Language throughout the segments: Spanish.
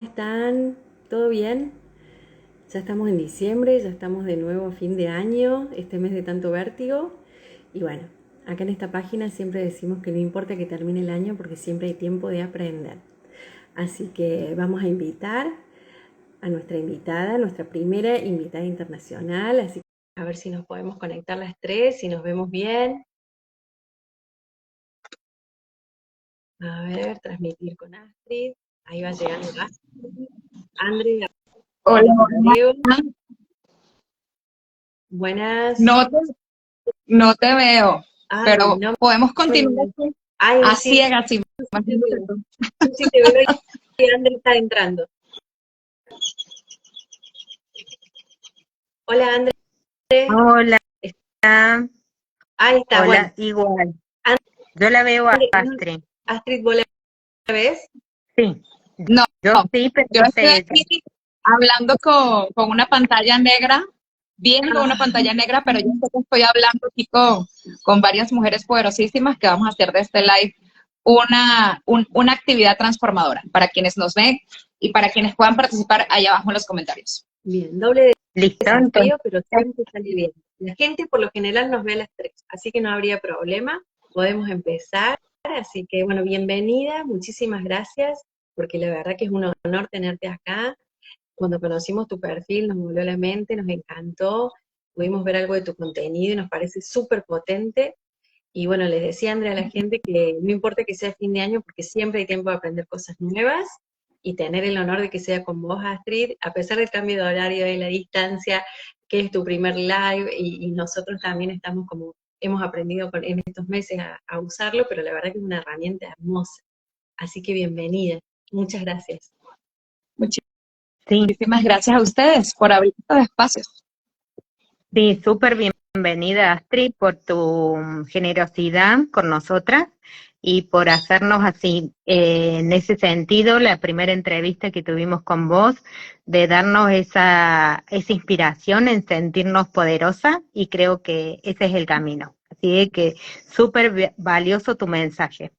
¿Están? ¿Todo bien? Ya estamos en diciembre, ya estamos de nuevo a fin de año, este mes de tanto vértigo. Y bueno, acá en esta página siempre decimos que no importa que termine el año porque siempre hay tiempo de aprender. Así que vamos a invitar a nuestra invitada, nuestra primera invitada internacional. Así que a ver si nos podemos conectar las tres, si nos vemos bien. A ver, transmitir con Astrid. Ahí va llegando Astrid. Andrea, Hola, te veo. hola. Buenas. No te, no te veo, Ay, pero no podemos continuar me... así, Ay, a sí, ciegas, yo sí te imagínate veo. tú. Yo sí te veo y André está entrando. Hola, André. Hola, Ahí está, bueno. hola, igual. Yo la veo a André, Astrid. Astrid, ¿vos la ves? Sí, No, yo sí, pero yo no estoy sé ella. aquí hablando con una pantalla negra, viendo una Ah, pantalla negra, pero yo sé que estoy hablando aquí con varias mujeres poderosísimas que vamos a hacer de este live una actividad transformadora para quienes nos ven y para quienes puedan participar allá abajo en los comentarios. bien, doble Listo, entonces, desafío, pero siempre sale bien. La gente por lo general nos ve a las tres, así que no habría problema. Podemos empezar. Así que, bueno, bienvenida, muchísimas gracias, porque la verdad que es un honor tenerte acá. Cuando conocimos tu perfil nos volvió la mente, nos encantó, pudimos ver algo de tu contenido y nos parece súper potente. Y bueno, les decía Andrea a la gente que no importa que sea fin de año, porque siempre hay tiempo de aprender cosas nuevas y tener el honor de que sea con vos, Astrid, a pesar del cambio de horario y la distancia, que es tu primer live y nosotros también estamos como, hemos aprendido en estos meses a usarlo, pero la verdad que es una herramienta hermosa. Así que bienvenida. Muchas gracias. sí, Muchísimas gracias a ustedes por abrir estos espacios. sí, súper bienvenida, Astrid, por tu generosidad con nosotras y por hacernos así, en ese sentido, la primera entrevista que tuvimos con vos, de darnos esa inspiración en sentirnos poderosas, y creo que ese es el camino. Así de que súper valioso tu mensaje.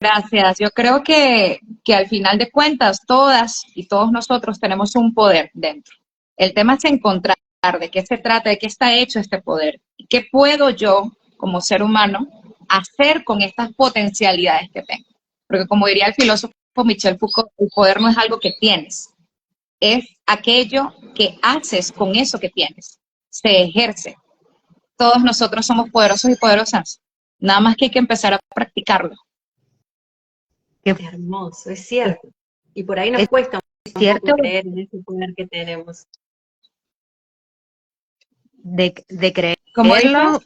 Gracias. Yo creo que al final de cuentas, todas y todos nosotros tenemos un poder dentro. El tema es encontrar de qué se trata, de qué está hecho este poder, y qué puedo yo, como ser humano, hacer con estas potencialidades que tengo. Porque como diría el filósofo Michel Foucault, el poder no es algo que tienes, es aquello que haces con eso que tienes. Se ejerce. Todos nosotros somos poderosos y poderosas. Nada más que hay que empezar a practicarlo. Que Hermoso, es es, cierto. Y por ahí nos es cuesta un poco cierto creer en ese poder que tenemos. de ¿Cómo dices? creerlo,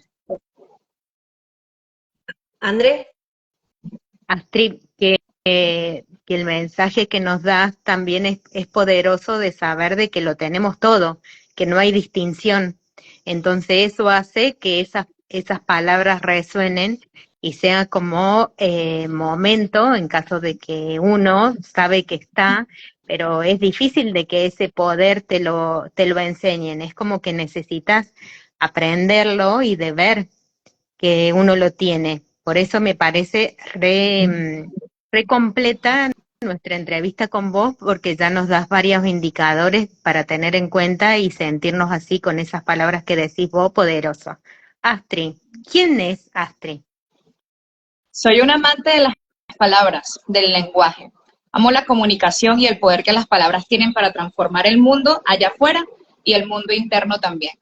Andrés, Astrid, que el mensaje que nos das también es poderoso, de saber de que lo tenemos todo, que no hay distinción. Entonces eso hace que esas palabras resuenen y sea como momento, en caso de que uno sabe que está, pero es difícil de que ese poder te lo enseñen. Es como que necesitas aprenderlo y de ver que uno lo tiene. Por eso me parece re completa nuestra entrevista con vos, porque ya nos das varios indicadores para tener en cuenta y sentirnos así con esas palabras que decís vos, poderoso. Astrid, ¿quién es Astrid? Soy un amante de las palabras, del lenguaje. Amo la comunicación y el poder que las palabras tienen para transformar el mundo allá afuera y el mundo interno también.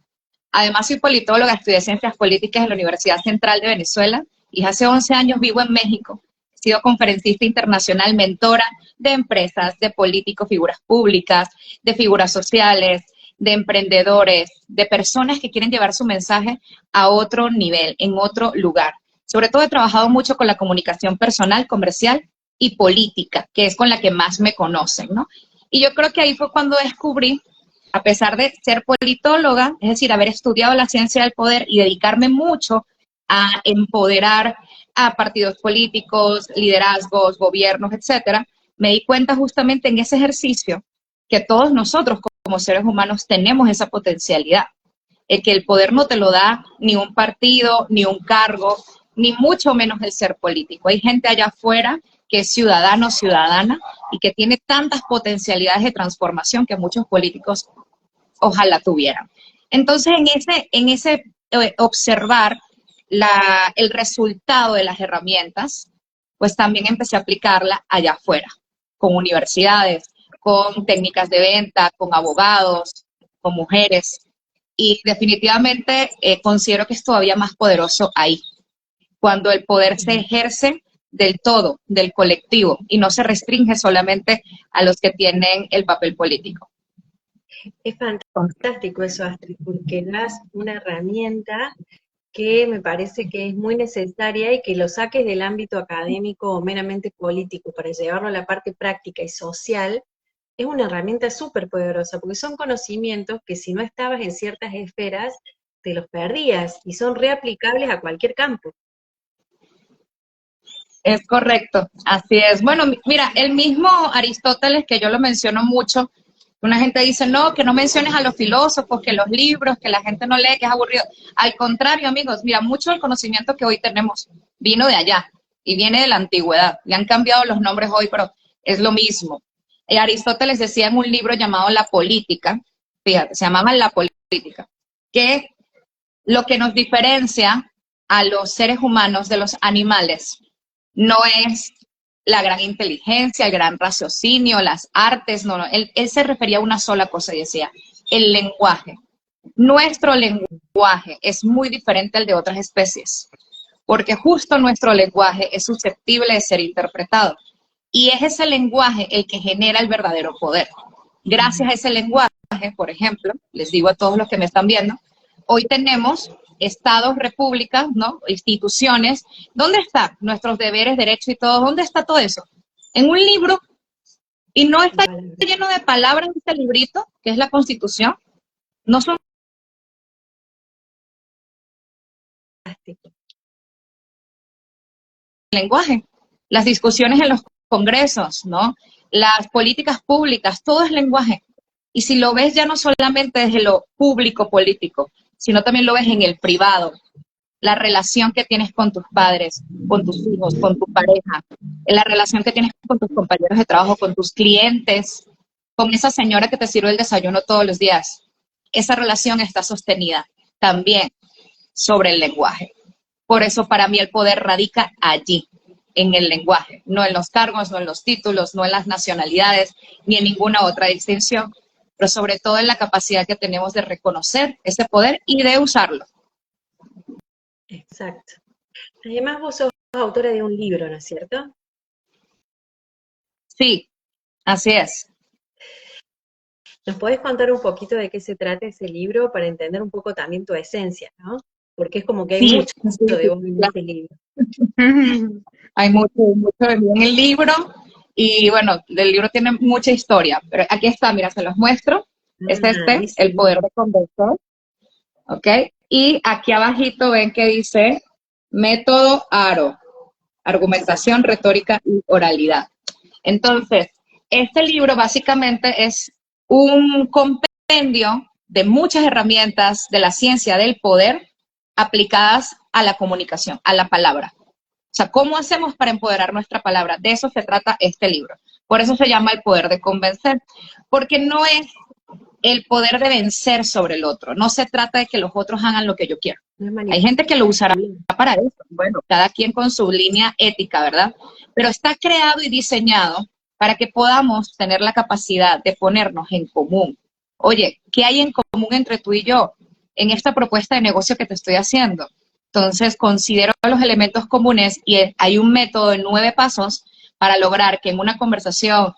Además, soy politóloga, estudié ciencias políticas en la Universidad Central de Venezuela y hace 11 años vivo en México. He sido conferencista internacional, mentora de empresas, de políticos, figuras públicas, de figuras sociales, de emprendedores, de personas que quieren llevar su mensaje a otro nivel, en otro lugar. Sobre todo he trabajado mucho con la comunicación personal, comercial y política, que es con la que más me conocen, ¿no? Y yo creo que ahí fue cuando descubrí, a pesar de ser politóloga, es decir, haber estudiado la ciencia del poder y dedicarme mucho a empoderar a partidos políticos, liderazgos, gobiernos, etcétera, me di cuenta justamente en ese ejercicio que todos nosotros como seres humanos tenemos esa potencialidad. El que el poder no te lo da ni un partido, ni un cargo, ni mucho menos el ser político. Hay gente allá afuera que es ciudadano o ciudadana y que tiene tantas potencialidades de transformación que muchos políticos ojalá tuvieran. Entonces, en ese observar el resultado de las herramientas, pues también empecé a aplicarla allá afuera, con universidades, con técnicas de venta, con abogados, con mujeres. Y definitivamente considero que es todavía más poderoso ahí, cuando el poder se ejerce del todo, del colectivo, y no se restringe solamente a los que tienen el papel político. Es fantástico eso, Astrid, porque das una herramienta que me parece que es muy necesaria y que lo saques del ámbito académico o meramente político para llevarlo a la parte práctica y social, es una herramienta súper poderosa, porque son conocimientos que si no estabas en ciertas esferas, te los perdías y son reaplicables a cualquier campo. Es correcto, así es. Bueno, mira, el mismo Aristóteles, que yo lo menciono mucho, una gente dice, no, que no menciones a los filósofos, que los libros, que la gente no lee, que es aburrido. Al contrario, amigos, mira, mucho del conocimiento que hoy tenemos vino de allá y viene de la antigüedad. Le han cambiado los nombres hoy, pero es lo mismo. Aristóteles decía en un libro llamado La Política, fíjate, se llamaba La Política, que lo que nos diferencia a los seres humanos de los animales no es la gran inteligencia, el gran raciocinio, las artes, no. Él se refería a una sola cosa y decía, el lenguaje. Nuestro lenguaje es muy diferente al de otras especies, porque justo nuestro lenguaje es susceptible de ser interpretado. Y es ese lenguaje el que genera el verdadero poder. Gracias a ese lenguaje, por ejemplo, les digo a todos los que me están viendo, hoy tenemos estados, repúblicas, ¿no? Instituciones. ¿Dónde están nuestros deberes, derechos y todo? ¿Dónde está todo eso? En un libro. Y no está lleno de palabras este librito, que es la Constitución. No son lenguaje. Las discusiones en los congresos, ¿no? Las políticas públicas, todo es lenguaje. Y si lo ves ya no solamente desde lo público político, sino también lo ves en el privado, la relación que tienes con tus padres, con tus hijos, con tu pareja, la relación que tienes con tus compañeros de trabajo, con tus clientes, con esa señora que te sirve el desayuno todos los días. Esa relación está sostenida también sobre el lenguaje. Por eso para mí el poder radica allí, en el lenguaje, no en los cargos, no en los títulos, no en las nacionalidades, ni en ninguna otra distinción, pero sobre todo en la capacidad que tenemos de reconocer ese poder y de usarlo. Exacto. Además vos sos autora de un libro, ¿no es cierto? Sí, así es. ¿Nos podés contar un poquito de qué se trata ese libro para entender un poco también tu esencia, ¿no? Porque es como que hay mucho de vos en ese libro. Hay mucho de mí en el libro y bueno, el libro tiene mucha historia, pero aquí está, mira, se los muestro. Es El poder de convencer, ¿ok? Y aquí abajito ven que dice método ARO, argumentación, retórica y oralidad. Entonces, este libro básicamente es un compendio de muchas herramientas de la ciencia del poder aplicadas a la comunicación, a la palabra. O sea, ¿cómo hacemos para empoderar nuestra palabra? De eso se trata este libro. Por eso se llama El poder de convencer, porque no es el poder de vencer sobre el otro. No se trata de que los otros hagan lo que yo quiero. Hay gente que lo usará para eso. Bueno, cada quien con su línea ética, ¿verdad? Pero está creado y diseñado para que podamos tener la capacidad de ponernos en común. Oye, ¿qué hay en común entre tú y yo en esta propuesta de negocio que te estoy haciendo? Entonces, considero los elementos comunes y hay un método de 9 pasos para lograr que en una conversación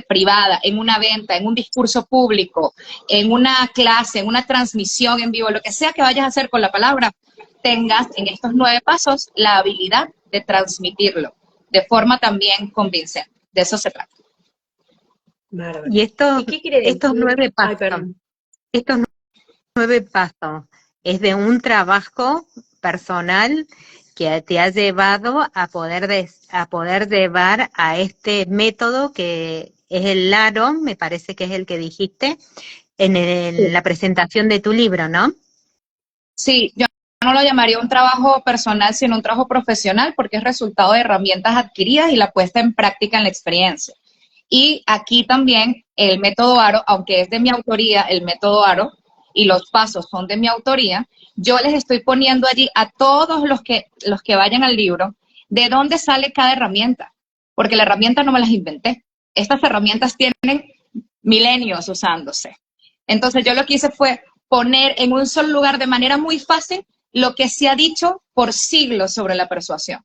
privada, en una venta, en un discurso público, en una clase, en una transmisión en vivo, lo que sea que vayas a hacer con la palabra, tengas en estos 9 pasos la habilidad de transmitirlo de forma también convincente. De eso se trata. Bárbaro. Y ¿Y qué quiere decir? estos 9 pasos, estos 9 pasos es de un trabajo personal que te ha llevado a poder llevar a este método que es el LARO, me parece que es el que dijiste, en la presentación de tu libro, ¿no? Sí, yo no lo llamaría un trabajo personal, sino un trabajo profesional, porque es resultado de herramientas adquiridas y la puesta en práctica en la experiencia. Y aquí también el método ARO, aunque es de mi autoría, el método ARO, y los pasos son de mi autoría, yo les estoy poniendo allí a todos los que vayan al libro, de dónde sale cada herramienta, porque la herramienta no me las inventé. Estas herramientas tienen milenios usándose. Entonces yo lo que hice fue poner en un solo lugar de manera muy fácil lo que se ha dicho por siglos sobre la persuasión.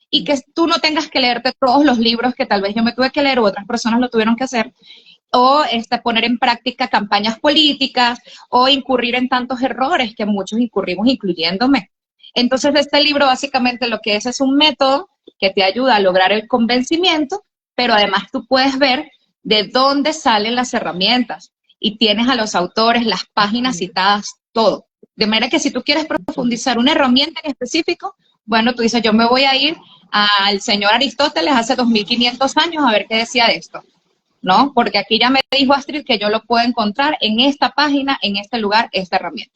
Y que tú no tengas que leerte todos los libros que tal vez yo me tuve que leer u otras personas lo tuvieron que hacer, o poner en práctica campañas políticas, o incurrir en tantos errores que muchos incurrimos, incluyéndome. Entonces, este libro básicamente lo que es un método que te ayuda a lograr el convencimiento, pero además tú puedes ver de dónde salen las herramientas y tienes a los autores, las páginas citadas, todo. De manera que si tú quieres profundizar una herramienta en específico, bueno, tú dices, yo me voy a ir al señor Aristóteles hace 2500 años a ver qué decía de esto, ¿no? Porque aquí ya me dijo Astrid que yo lo puedo encontrar en esta página, en este lugar, esta herramienta.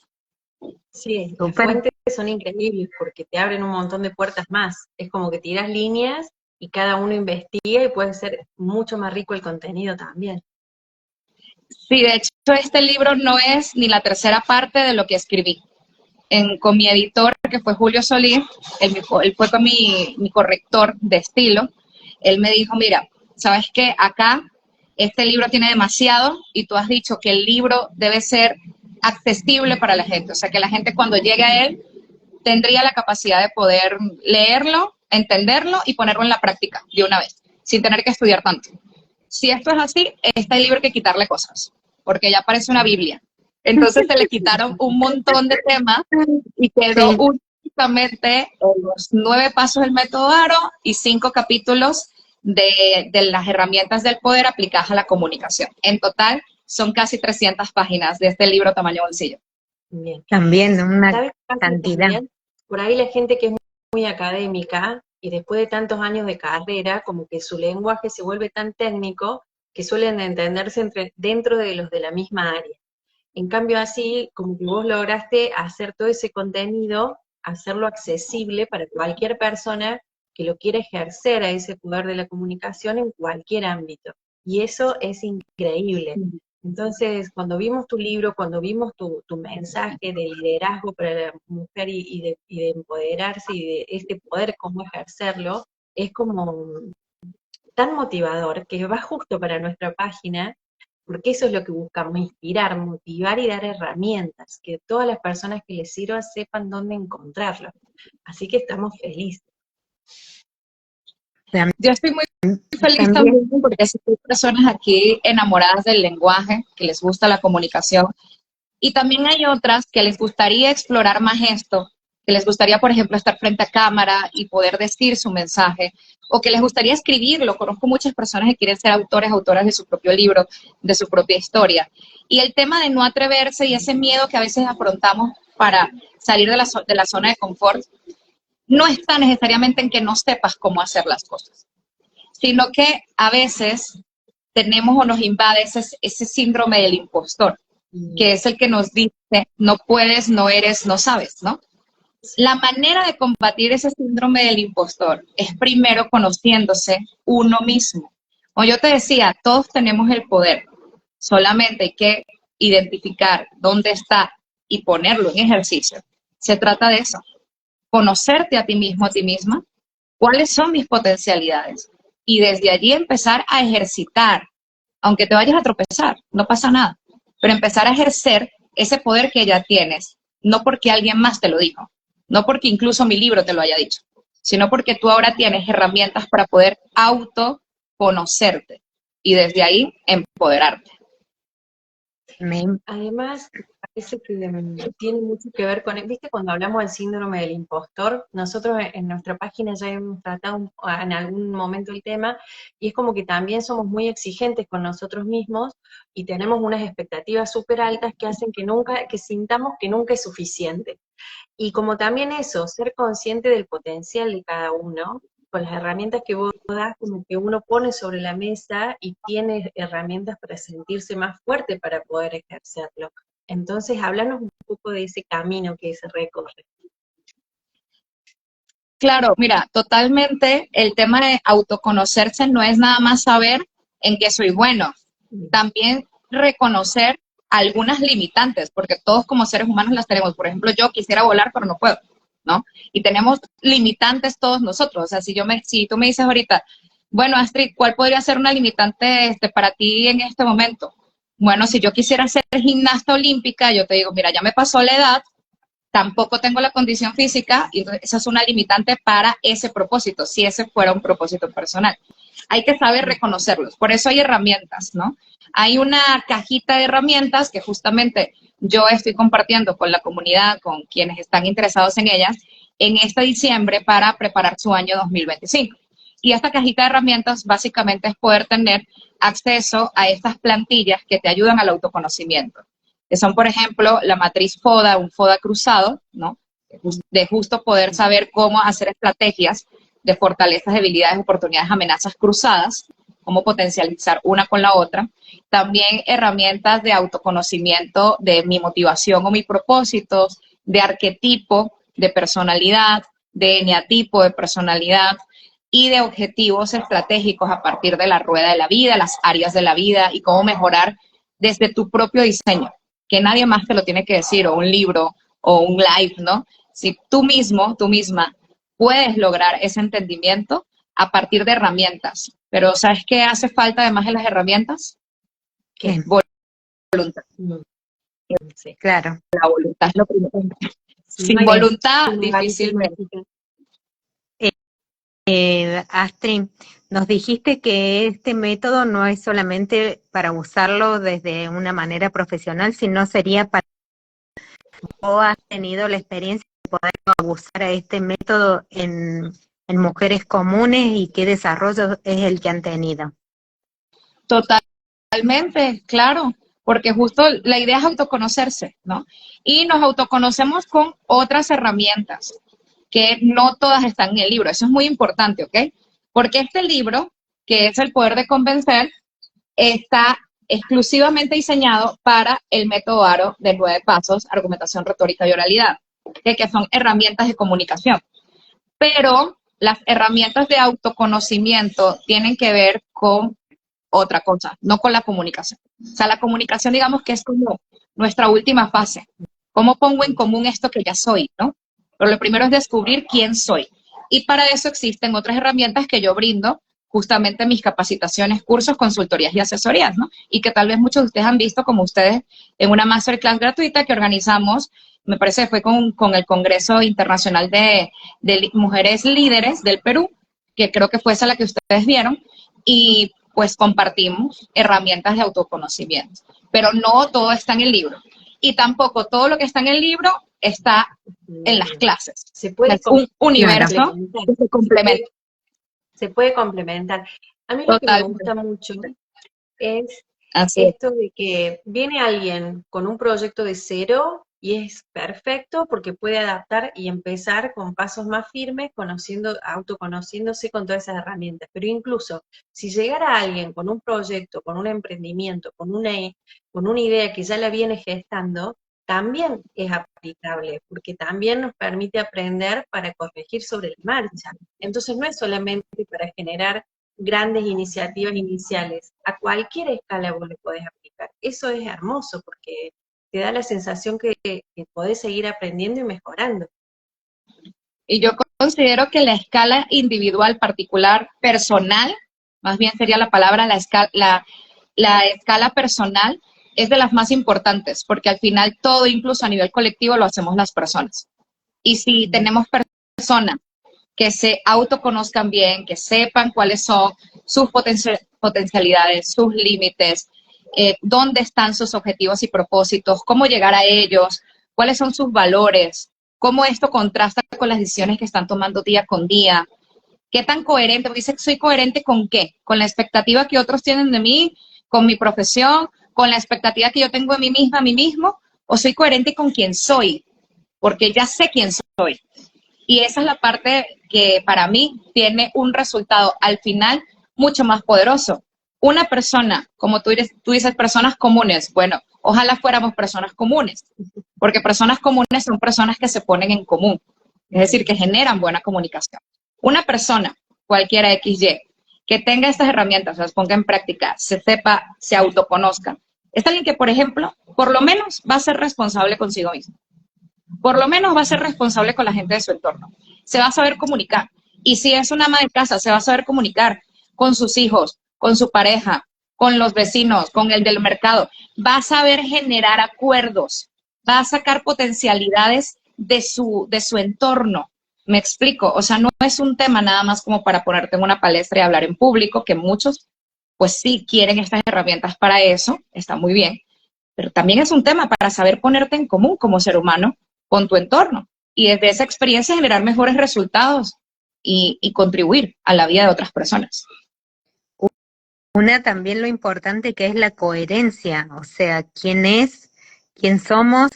Sí, las fuentes son increíbles porque te abren un montón de puertas más. Es como que tiras líneas y cada uno investiga y puede ser mucho más rico el contenido también. Sí, de hecho, este libro no es ni la tercera parte de lo que escribí. Con mi editor, que fue Julio Solís, él fue con mi corrector de estilo, él me dijo, mira, ¿sabes qué? Acá este libro tiene demasiado y tú has dicho que el libro debe ser accesible para la gente, o sea, que la gente cuando llegue a él tendría la capacidad de poder leerlo, entenderlo y ponerlo en la práctica de una vez, sin tener que estudiar tanto. Si esto es así, este libro hay que quitarle cosas, porque ya parece una Biblia. Entonces se le quitaron un montón de temas y quedó únicamente los 9 pasos del método ARO y 5 capítulos de las herramientas del poder aplicadas a la comunicación. En total son casi 300 páginas de este libro tamaño bolsillo. Bien. También una ¿Sabes cantidad. también? Por ahí la gente que es muy académica y después de tantos años de carrera, como que su lenguaje se vuelve tan técnico que suelen entenderse dentro de los de la misma área. En cambio así, como que vos lograste hacer todo ese contenido, hacerlo accesible para cualquier persona que lo quiera ejercer a ese poder de la comunicación en cualquier ámbito. Y eso es increíble. Entonces, cuando vimos tu libro, cuando vimos tu mensaje de liderazgo para la mujer y de empoderarse y de este poder, cómo ejercerlo, es como tan motivador que va justo para nuestra página, porque eso es lo que buscamos, inspirar, motivar y dar herramientas, que todas las personas que les sirva sepan dónde encontrarlo. Así que estamos felices. Yo estoy muy feliz también porque hay personas aquí enamoradas del lenguaje, que les gusta la comunicación, y también hay otras que les gustaría explorar más esto, que les gustaría, por ejemplo, estar frente a cámara y poder decir su mensaje, o que les gustaría escribirlo. Conozco muchas personas que quieren ser autores, autoras de su propio libro, de su propia historia. Y el tema de no atreverse y ese miedo que a veces afrontamos para salir de la zona de confort, no está necesariamente en que no sepas cómo hacer las cosas, sino que a veces tenemos o nos invade ese síndrome del impostor, que es el que nos dice, no puedes, no eres, no sabes, ¿no? La manera de combatir ese síndrome del impostor es primero conociéndose uno mismo. Como yo te decía, todos tenemos el poder, solamente hay que identificar dónde está y ponerlo en ejercicio. Se trata de eso, conocerte a ti mismo, a ti misma, cuáles son mis potencialidades y desde allí empezar a ejercitar, aunque te vayas a tropezar, no pasa nada, pero empezar a ejercer ese poder que ya tienes, no porque alguien más te lo dijo, no porque incluso mi libro te lo haya dicho, sino porque tú ahora tienes herramientas para poder autoconocerte y desde ahí empoderarte. Además, parece que tiene mucho que ver con, viste, cuando hablamos del síndrome del impostor, nosotros en nuestra página ya hemos tratado en algún momento el tema, y es como que también somos muy exigentes con nosotros mismos y tenemos unas expectativas súper altas que hacen que sintamos que nunca es suficiente. Y como también eso, ser consciente del potencial de cada uno, con las herramientas que vos das, como que uno pone sobre la mesa y tiene herramientas para sentirse más fuerte para poder ejercerlo. Entonces, háblanos un poco de ese camino que se recorre. Claro, mira, totalmente el tema de autoconocerse no es nada más saber en qué soy bueno, también reconocer algunas limitantes, porque todos como seres humanos las tenemos. Por ejemplo, yo quisiera volar, pero no puedo, ¿no? Y tenemos limitantes todos nosotros. O sea, si tú me dices ahorita, bueno, Astrid, ¿cuál podría ser una limitante para ti en este momento? Bueno, si yo quisiera ser gimnasta olímpica, yo te digo, mira, ya me pasó la edad, tampoco tengo la condición física, y entonces esa es una limitante para ese propósito, si ese fuera un propósito personal. Hay que saber reconocerlos, por eso hay herramientas, ¿no? Hay una cajita de herramientas que justamente yo estoy compartiendo con la comunidad, con quienes están interesados en ellas, en este diciembre para preparar su año 2025. Y esta cajita de herramientas básicamente es poder tener acceso a estas plantillas que te ayudan al autoconocimiento, que son, por ejemplo, la matriz FODA, un FODA cruzado, ¿no? De justo poder saber cómo hacer estrategias de fortalezas, debilidades, oportunidades, amenazas cruzadas, cómo potencializar una con la otra. También herramientas de autoconocimiento de mi motivación o mis propósitos, de arquetipo, de personalidad, de eneatipo de personalidad y de objetivos estratégicos a partir de la rueda de la vida, las áreas de la vida y cómo mejorar desde tu propio diseño, que nadie más te lo tiene que decir, o un libro, o un live, ¿no? Si tú mismo, tú misma, puedes lograr ese entendimiento a partir de herramientas. Pero ¿sabes qué hace falta además de las herramientas? ¿Qué? Voluntad. Sí. Claro. La voluntad es lo primero. Sí, Sin no hay- voluntad, no hay- difícilmente. Astrid, nos dijiste que este método no es solamente para usarlo desde una manera profesional, sino sería para vos has tenido la experiencia de poder usar a este método en mujeres comunes y qué desarrollo es el que han tenido. Totalmente, claro, porque justo la idea es autoconocerse, ¿no? Y nos autoconocemos con otras herramientas que no todas están en el libro. Eso es muy importante, ¿ok? Porque este libro, que es El Poder de Convencer, está exclusivamente diseñado para el método ARO de 9 pasos, argumentación, retórica y oralidad, que son herramientas de comunicación. Pero las herramientas de autoconocimiento tienen que ver con otra cosa, no con la comunicación. O sea, la comunicación, digamos que es como nuestra última fase. ¿Cómo pongo en común esto que ya soy, no? Pero lo primero es descubrir quién soy. Y para eso existen otras herramientas que yo brindo, justamente mis capacitaciones, cursos, consultorías y asesorías, ¿no? Y que tal vez muchos de ustedes han visto, como ustedes, en una masterclass gratuita que organizamos, me parece que fue con el Congreso Internacional de Mujeres Líderes del Perú, que creo que fue esa la que ustedes vieron, y pues compartimos herramientas de autoconocimiento. Pero no todo está en el libro. Y tampoco todo lo que está en el libro está en las clases. Se puede Es un universo que se complementa. Se puede complementar. A mí lo que me gusta mucho es Así es. esto de que viene alguien con un proyecto de cero y es perfecto porque puede adaptar y empezar con pasos más firmes, autoconociéndose con todas esas herramientas. Pero incluso si llegara alguien con un proyecto, con un emprendimiento, con una idea que ya la viene gestando, también es aplicable, porque también nos permite aprender para corregir sobre la marcha. Entonces no es solamente para generar grandes iniciativas iniciales, a cualquier escala vos le podés aplicar. Eso es hermoso porque te da la sensación que podés seguir aprendiendo y mejorando. Y yo considero que la escala individual, particular, personal, más bien sería la palabra, la escala personal, es de las más importantes, porque al final todo, incluso a nivel colectivo, lo hacemos las personas. Y si tenemos personas que se autoconozcan bien, que sepan cuáles son sus potencialidades, sus límites, dónde están sus objetivos y propósitos, cómo llegar a ellos, cuáles son sus valores, cómo esto contrasta con las decisiones que están tomando día con día, qué tan coherente, porque dice, ¿soy coherente con qué? Con la expectativa que otros tienen de mí, con mi profesión, con la expectativa que yo tengo de mí misma, a mí mismo, o soy coherente con quién soy, porque ya sé quién soy. Y esa es la parte que para mí tiene un resultado al final mucho más poderoso. Una persona, como tú dices, personas comunes, bueno, ojalá fuéramos personas comunes, porque personas comunes son personas que se ponen en común. es decir, que generan buena comunicación. Una persona, cualquiera XY, que tenga estas herramientas, las ponga en práctica, se sepa, se autoconozca, es alguien que, por ejemplo, por lo menos va a ser responsable consigo mismo. Por lo menos va a ser responsable con la gente de su entorno. Se va a saber comunicar. Y si es una ama de casa, se va a saber comunicar con sus hijos, con su pareja, con los vecinos, con el del mercado. Va a saber generar acuerdos. Va a sacar potencialidades de su entorno. Me explico. O sea, no es un tema nada más como para ponerte en una palestra y hablar en público, que muchos, pues sí, quieren estas herramientas para eso. Está muy bien. Pero también es un tema para saber ponerte en común como ser humano con tu entorno y desde esa experiencia generar mejores resultados y contribuir a la vida de otras personas. Una también lo importante que es la coherencia, o sea, quién es, quién somos,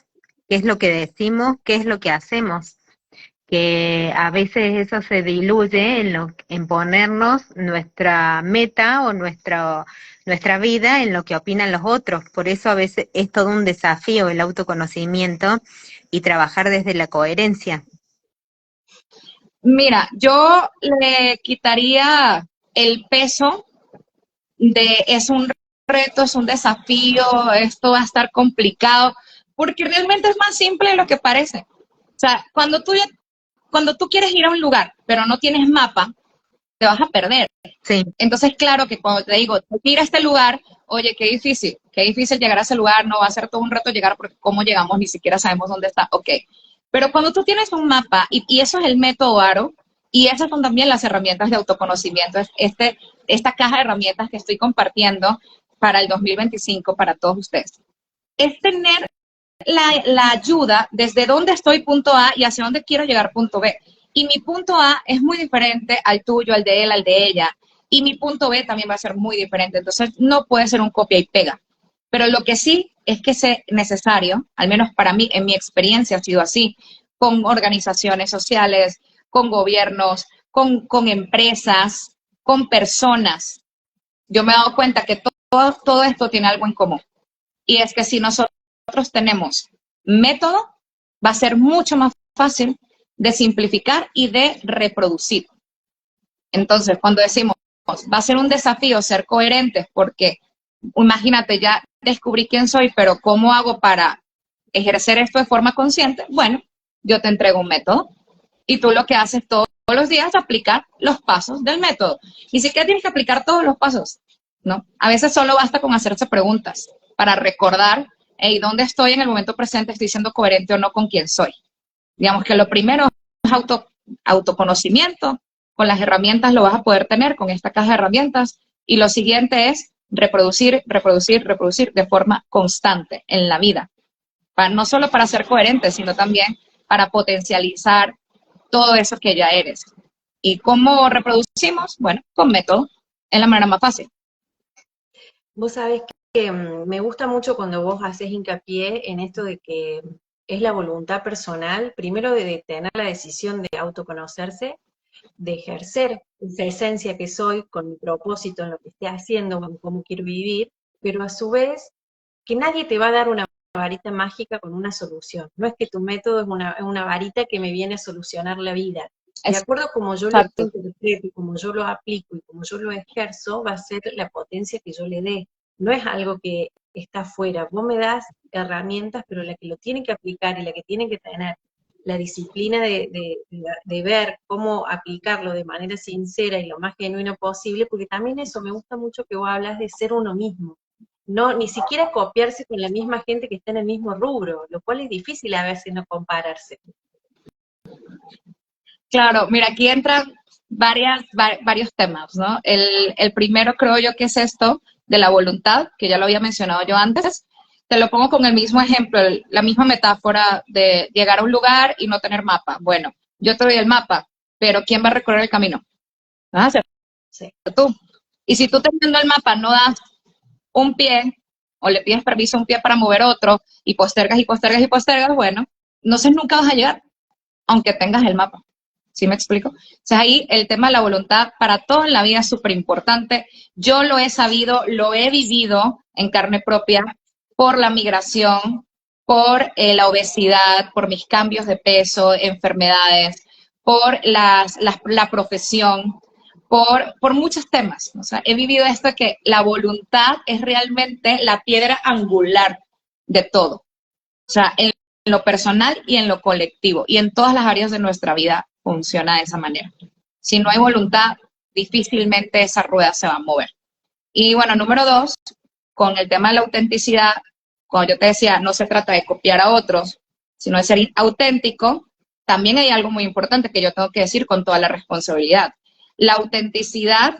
qué es lo que decimos, qué es lo que hacemos, que a veces eso se diluye en ponernos nuestra meta o nuestra vida en lo que opinan los otros. Por eso a veces es todo un desafío el autoconocimiento y trabajar desde la coherencia. Mira, yo le quitaría el peso de es un reto, es un desafío, esto va a estar complicado, porque realmente es más simple de lo que parece. O sea, cuando tú quieres ir a un lugar, pero no tienes mapa, te vas a perder. Sí. Entonces, claro que cuando te digo, ir a este lugar, oye, qué difícil llegar a ese lugar, no va a ser todo un reto llegar porque cómo llegamos, ni siquiera sabemos dónde está, ok. Pero cuando tú tienes un mapa, y eso es el método ARO, y esas son también las herramientas de autoconocimiento, esta caja de herramientas que estoy compartiendo para el 2025 para todos ustedes, es tener la ayuda desde dónde estoy, punto A, y hacia dónde quiero llegar, punto B. Y mi punto A es muy diferente al tuyo, al de él, al de ella. Y mi punto B también va a ser muy diferente. Entonces, no puede ser un copia y pega. Pero lo que sí es que es necesario, al menos para mí, en mi experiencia ha sido así, con organizaciones sociales, con gobiernos, con empresas, con personas. Yo me he dado cuenta que todo esto tiene algo en común. Y es que si nosotros tenemos método, va a ser mucho más fácil de simplificar y de reproducir. Entonces, cuando decimos, va a ser un desafío ser coherentes, porque imagínate, ya descubrí quién soy, pero ¿cómo hago para ejercer esto de forma consciente? Bueno, yo te entrego un método y tú lo que haces todos los días es aplicar los pasos del método. Ni siquiera tienes que aplicar todos los pasos, ¿no? A veces solo basta con hacerse preguntas para recordar, hey, ¿dónde estoy en el momento presente? ¿Estoy siendo coherente o no con quién soy? Digamos que lo primero es autoconocimiento. Con las herramientas lo vas a poder tener con esta caja de herramientas. Y lo siguiente es reproducir de forma constante en la vida. No solo para ser coherente, sino también para potencializar todo eso que ya eres. ¿Y cómo reproducimos? Bueno, con método. Es la manera más fácil. Vos sabés que me gusta mucho cuando vos haces hincapié en esto de que es la voluntad personal, primero de tener la decisión de autoconocerse, de ejercer esa esencia que soy con mi propósito en lo que esté haciendo, con cómo quiero vivir, pero a su vez que nadie te va a dar una varita mágica con una solución. No es que tu método es una varita que me viene a solucionar la vida. De acuerdo a como yo lo interpreto, como yo lo aplico y como yo lo ejerzo, va a ser la potencia que yo le dé. No es algo que está afuera. Vos me das herramientas, pero la que lo tiene que aplicar y la que tiene que tener la disciplina de ver cómo aplicarlo de manera sincera y lo más genuino posible, porque también eso me gusta mucho que vos hablas de ser uno mismo. No, ni siquiera copiarse con la misma gente que está en el mismo rubro, lo cual es difícil a veces no compararse. Claro, mira, aquí entran varios temas, ¿no? El primero creo yo que es esto de la voluntad, que ya lo había mencionado yo antes. Te lo pongo con el mismo ejemplo, la misma metáfora de llegar a un lugar y no tener mapa. Bueno, yo te doy el mapa, pero ¿quién va a recorrer el camino? ¿Vas a hacer? Sí. Tú. Y si tú teniendo el mapa no das un pie o le pides permiso a un pie para mover otro y postergas y postergas y postergas, bueno, entonces nunca vas a llegar, aunque tengas el mapa. ¿Sí me explico? O sea, ahí el tema de la voluntad para todo en la vida es súper importante. Yo lo he sabido, lo he vivido en carne propia por la migración, por la obesidad, por mis cambios de peso, enfermedades, por la profesión, por muchos temas. O sea, he vivido esto que la voluntad es realmente la piedra angular de todo. O sea, en lo personal y en lo colectivo. Y en todas las áreas de nuestra vida funciona de esa manera. Si no hay voluntad, difícilmente esa rueda se va a mover. Y bueno, número 2, con el tema de la autenticidad, cuando yo te decía, no se trata de copiar a otros, sino de ser auténtico, también hay algo muy importante que yo tengo que decir con toda la responsabilidad. La autenticidad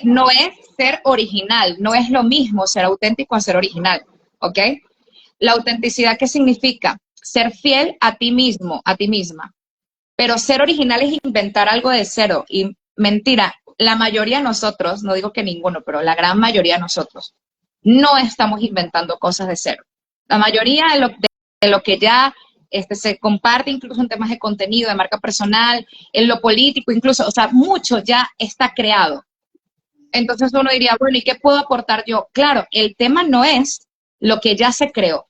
no es ser original, no es lo mismo ser auténtico a ser original, ¿ok? La autenticidad, ¿qué significa? Ser fiel a ti mismo, a ti misma. Pero ser original es inventar algo de cero. Y mentira, la mayoría de nosotros, no digo que ninguno, pero la gran mayoría de nosotros, no estamos inventando cosas de cero. La mayoría de lo que ya se comparte, incluso en temas de contenido, de marca personal, en lo político, incluso, o sea, mucho ya está creado. Entonces uno diría, bueno, ¿y qué puedo aportar yo? Claro, el tema no es lo que ya se creó.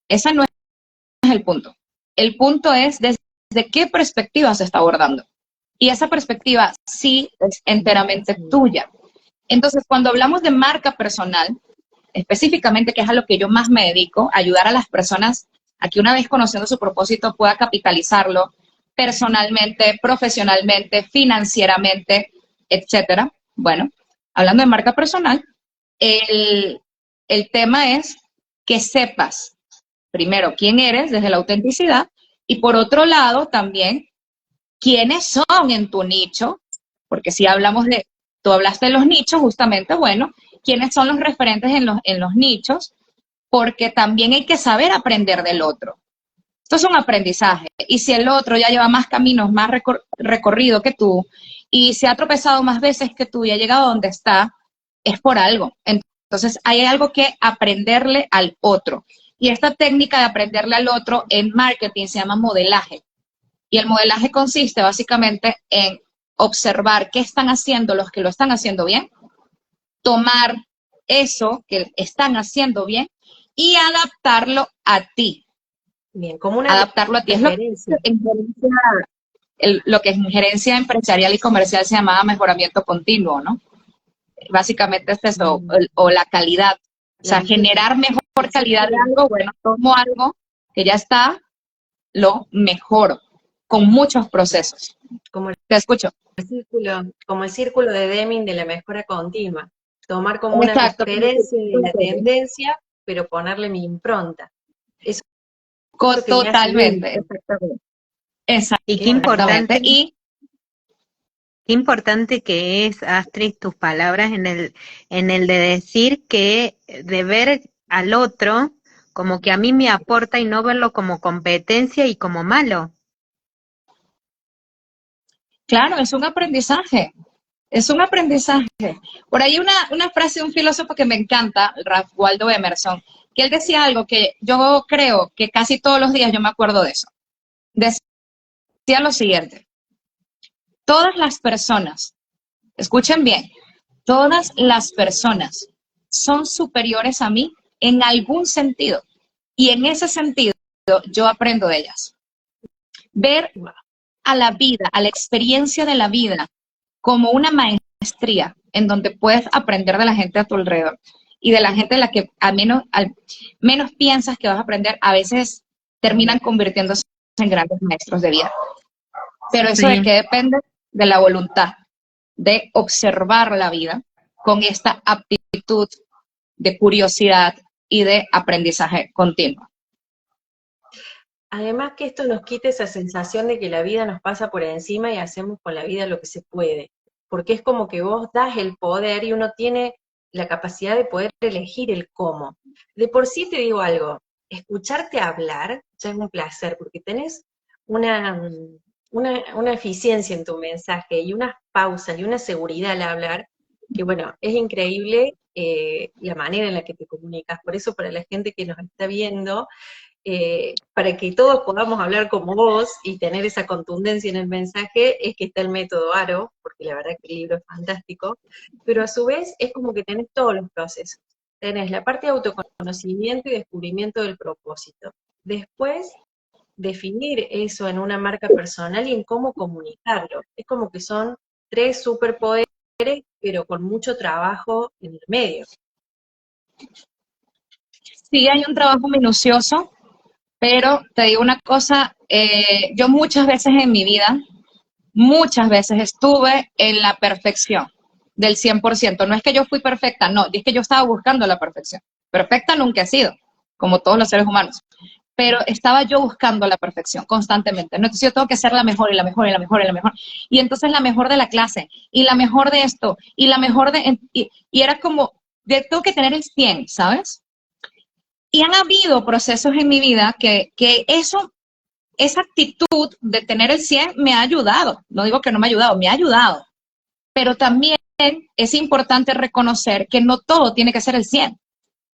Ese no es el punto. El punto es desde qué perspectiva se está abordando. Y esa perspectiva sí es enteramente tuya. Entonces, cuando hablamos de marca personal, específicamente, que es a lo que yo más me dedico, ayudar a las personas a que una vez conociendo su propósito pueda capitalizarlo personalmente, profesionalmente, financieramente, etcétera. Bueno, hablando de marca personal, el tema es que sepas, primero, quién eres desde la autenticidad y por otro lado también quiénes son en tu nicho, porque si hablamos tú hablaste de los nichos justamente, bueno, quiénes son los referentes en los nichos, porque también hay que saber aprender del otro. Esto es un aprendizaje. Y si el otro ya lleva más caminos, más recorrido que tú, y se ha tropezado más veces que tú y ha llegado a donde está, es por algo. Entonces, hay algo que aprenderle al otro. Y esta técnica de aprenderle al otro en marketing se llama modelaje. Y el modelaje consiste básicamente en observar qué están haciendo los que lo están haciendo bien, tomar eso que están haciendo bien y adaptarlo a ti. Bien, como una adaptarlo a ti. referencia. Lo que en gerencia empresarial y comercial se llamaba mejoramiento continuo, ¿no? Básicamente es eso, o la calidad. O sea, generar mejor calidad de algo, bueno, tomo algo que ya está, lo mejoro, con muchos procesos. Te escucho. Como el círculo de Deming de la mejora continua. Tomar como una referencia de la tendencia, pero ponerle mi impronta. Eso totalmente, exactamente. Y qué importante, qué importante que es, Astrid, tus palabras en el de decir que de ver al otro como que a mí me aporta y no verlo como competencia y como malo. Claro, es un aprendizaje. Es un aprendizaje. Por ahí una frase de un filósofo que me encanta, Ralph Waldo Emerson, que él decía algo que yo creo que casi todos los días yo me acuerdo de eso. Decía lo siguiente: todas las personas, escuchen bien, todas las personas son superiores a mí en algún sentido. Y en ese sentido yo aprendo de ellas. Ver a la vida, a la experiencia de la vida, como una maestría en donde puedes aprender de la gente a tu alrededor y de la gente de la que al menos piensas que vas a aprender, a veces terminan convirtiéndose en grandes maestros de vida. Pero eso de qué depende de la voluntad de observar la vida con esta aptitud de curiosidad y de aprendizaje continuo. Además que esto nos quita esa sensación de que la vida nos pasa por encima y hacemos con la vida lo que se puede, porque es como que vos das el poder y uno tiene la capacidad de poder elegir el cómo. De por sí te digo algo, escucharte hablar ya es un placer, porque tenés una eficiencia en tu mensaje y unas pausas y una seguridad al hablar, que bueno, es increíble la manera en la que te comunicas. Por eso para la gente que nos está viendo, para que todos podamos hablar como vos y tener esa contundencia en el mensaje, es que está el método ARO, porque la verdad que el libro es fantástico, pero a su vez es como que tenés todos los procesos. tenés la parte de autoconocimiento y descubrimiento del propósito. Después, definir eso en una marca personal y en cómo comunicarlo. Es como que son 3 superpoderes, pero con mucho trabajo en el medio. Sí hay un trabajo minucioso, pero te digo una cosa, yo muchas veces en mi vida, muchas veces estuve en la perfección del 100%. No es que yo fui perfecta, no, es que yo estaba buscando la perfección. Perfecta nunca he sido, como todos los seres humanos, pero estaba yo buscando la perfección constantemente. ¿No? Entonces yo tengo que ser la mejor y la mejor y la mejor y la mejor. Y entonces la mejor de la clase y la mejor de esto y la mejor de... Y era como, tengo que tener el 100, ¿sabes? Y han habido procesos en mi vida que eso, esa actitud de tener el 100 me ha ayudado. No digo que no me ha ayudado, me ha ayudado. Pero también es importante reconocer que no todo tiene que ser el 100.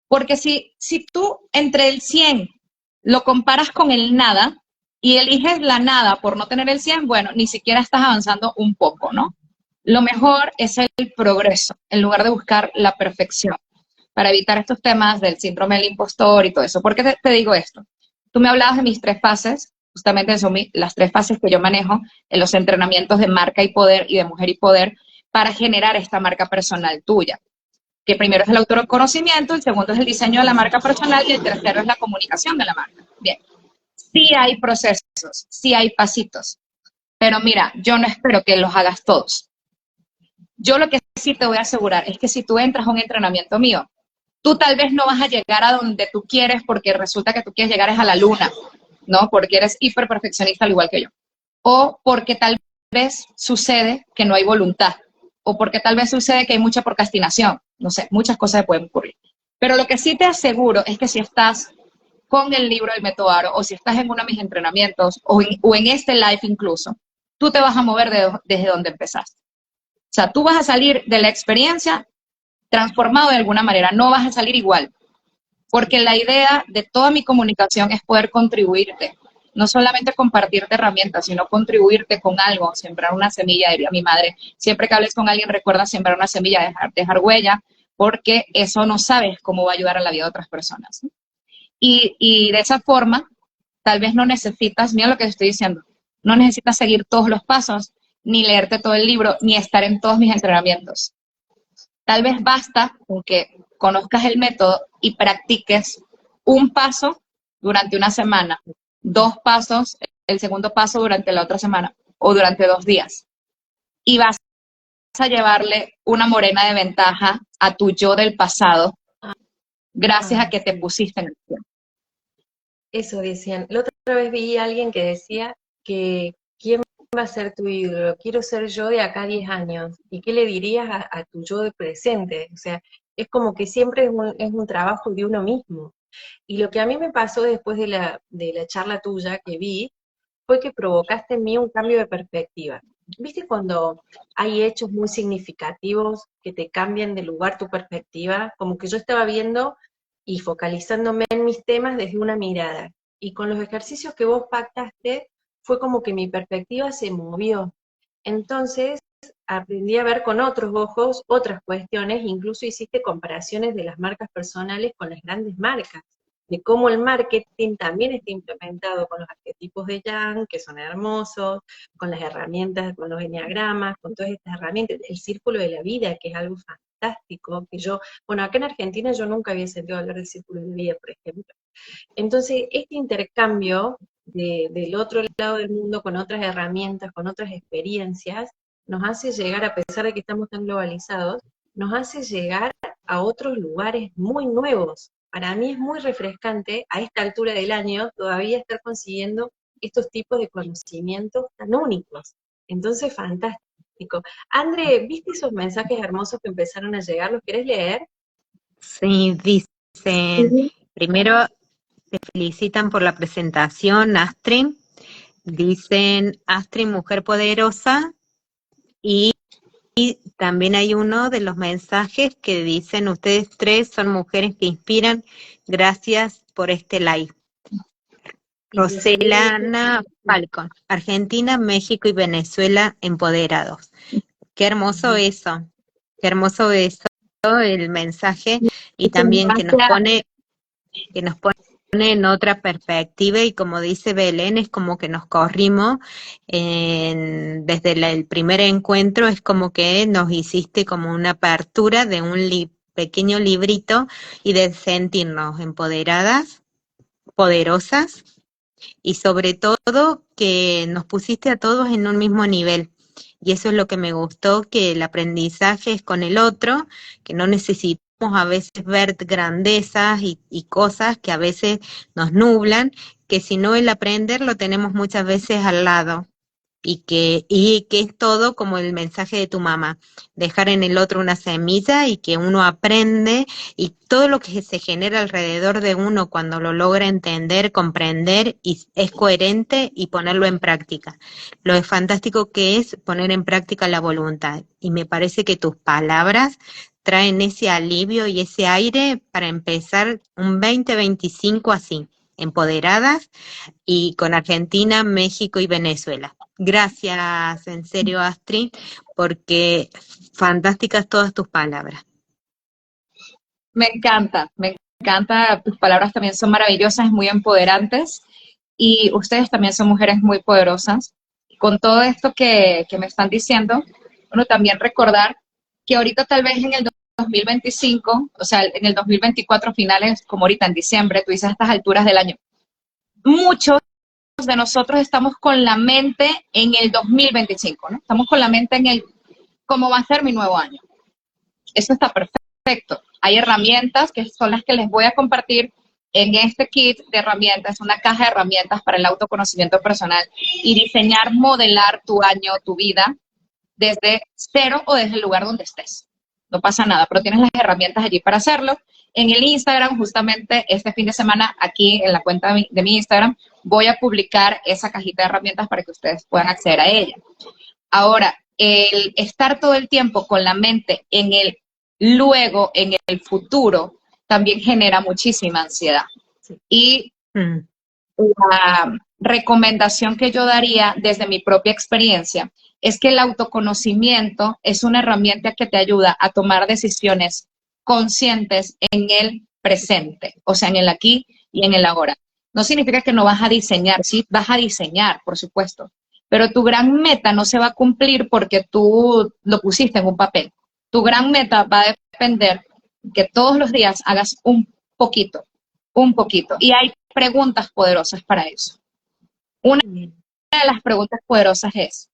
Porque si tú entre el 100 lo comparas con el nada y eliges la nada por no tener el 100, bueno, ni siquiera estás avanzando un poco, ¿no? Lo mejor es el progreso, en lugar de buscar la perfección, para evitar estos temas del síndrome del impostor y todo eso. ¿Por qué te digo esto? Tú me hablabas de mis 3 fases, justamente son las 3 fases que yo manejo en los entrenamientos de marca y poder y de mujer y poder para generar esta marca personal tuya. Que primero es el autoconocimiento, el segundo es el diseño de la marca personal y el tercero es la comunicación de la marca. Bien, sí hay procesos, sí hay pasitos, pero mira, yo no espero que los hagas todos. Yo lo que sí te voy a asegurar es que si tú entras a un entrenamiento mío, tú tal vez no vas a llegar a donde tú quieres porque resulta que tú quieres llegar a la luna, ¿no? Porque eres hiper perfeccionista al igual que yo. O porque tal vez sucede que no hay voluntad. O porque tal vez sucede que hay mucha procrastinación. No sé, muchas cosas pueden ocurrir. Pero lo que sí te aseguro es que si estás con el libro del método Aro, o si estás en uno de mis entrenamientos, o en este live incluso, tú te vas a mover desde donde empezaste. O sea, tú vas a salir de la experiencia transformado de alguna manera, no vas a salir igual. Porque la idea de toda mi comunicación es poder contribuirte. No solamente compartirte herramientas, sino contribuirte con algo, sembrar una semilla, diría mi madre. Siempre que hables con alguien, recuerda sembrar una semilla, dejar huella, porque eso no sabes cómo va a ayudar a la vida de otras personas. Y de esa forma, tal vez no necesitas, mira lo que estoy diciendo, no necesitas seguir todos los pasos, ni leerte todo el libro, ni estar en todos mis entrenamientos. Tal vez basta con que conozcas el método y practiques un paso durante una semana, 2 pasos, el segundo paso durante la otra semana o durante 2 días. Y vas a llevarle una morena de ventaja a tu yo del pasado gracias a que te pusiste en el tiempo. Eso decían. La otra vez vi a alguien que decía que ¿quién va a ser tu ídolo? Quiero ser yo de acá a 10 años. ¿Y qué le dirías a tu yo de presente? O sea, es como que siempre es un trabajo de uno mismo. Y lo que a mí me pasó después de la charla tuya que vi, fue que provocaste en mí un cambio de perspectiva. ¿Viste cuando hay hechos muy significativos que te cambian de lugar tu perspectiva? Como que yo estaba viendo y focalizándome en mis temas desde una mirada. Y con los ejercicios que vos pactaste, fue como que mi perspectiva se movió. Entonces, aprendí a ver con otros ojos otras cuestiones, incluso hiciste comparaciones de las marcas personales con las grandes marcas, de cómo el marketing también está implementado con los arquetipos de Yang, que son hermosos, con las herramientas, con los enneagramas, con todas estas herramientas, el círculo de la vida, que es algo fantástico, que yo, bueno, acá en Argentina yo nunca había sentido hablar del círculo de la vida, por ejemplo. Entonces, este intercambio del otro lado del mundo con otras herramientas, con otras experiencias, nos hace llegar, a pesar de que estamos tan globalizados, nos hace llegar a otros lugares muy nuevos. Para mí es muy refrescante a esta altura del año todavía estar consiguiendo estos tipos de conocimientos tan únicos. Entonces, fantástico. André, ¿viste esos mensajes hermosos que empezaron a llegar? ¿Los querés leer? Sí, dicen, primero te felicitan por la presentación, Astrid. Dicen, Astrid, mujer poderosa, y también hay uno de los mensajes que dicen, ustedes 3 son mujeres que inspiran, gracias por este live. Roselana Falcon, Argentina, México y Venezuela empoderados. Qué hermoso eso, el mensaje, y también que nos pone en otra perspectiva, y como dice Belén, es como que nos corrimos desde el primer encuentro, es como que nos hiciste como una apertura de un pequeño librito y de sentirnos empoderadas, poderosas, y sobre todo que nos pusiste a todos en un mismo nivel. Y eso es lo que me gustó, que el aprendizaje es con el otro, que no necesitamos a veces ver grandezas y cosas que a veces nos nublan, que si no el aprender lo tenemos muchas veces al lado. Y que es todo como el mensaje de tu mamá, dejar en el otro una semilla y que uno aprende, y todo lo que se genera alrededor de uno cuando lo logra entender, comprender y es coherente y ponerlo en práctica. Lo fantástico que es poner en práctica la voluntad, y me parece que tus palabras traen ese alivio y ese aire para empezar un 2025 así, empoderadas y con Argentina, México y Venezuela. Gracias, en serio, Astrid, porque fantásticas todas tus palabras. Me encanta, tus palabras también son maravillosas, muy empoderantes, y ustedes también son mujeres muy poderosas. Con todo esto que me están diciendo, bueno, también recordar que ahorita tal vez en el 2025, o sea, en el 2024 finales, como ahorita en diciembre, tú dices a estas alturas del año, muchos de nosotros estamos con la mente en el 2025, ¿no? Estamos con la mente en el cómo va a ser mi nuevo año. Eso está perfecto. Hay herramientas que son las que les voy a compartir en este kit de herramientas, una caja de herramientas para el autoconocimiento personal y diseñar, modelar tu año, tu vida, desde cero o desde el lugar donde estés. No pasa nada, pero tienes las herramientas allí para hacerlo. En el Instagram, justamente este fin de semana, aquí en la cuenta de mi Instagram, voy a publicar esa cajita de herramientas para que ustedes puedan acceder a ella. Ahora, el estar todo el tiempo con la mente en el luego, en el futuro, también genera muchísima ansiedad. Y la recomendación que yo daría desde mi propia experiencia es que el autoconocimiento es una herramienta que te ayuda a tomar decisiones conscientes en el presente, o sea, en el aquí y en el ahora. No significa que no vas a diseñar, sí, vas a diseñar, por supuesto, pero tu gran meta no se va a cumplir porque tú lo pusiste en un papel. Tu gran meta va a depender que todos los días hagas un poquito, y hay preguntas poderosas para eso. Una de las preguntas poderosas es,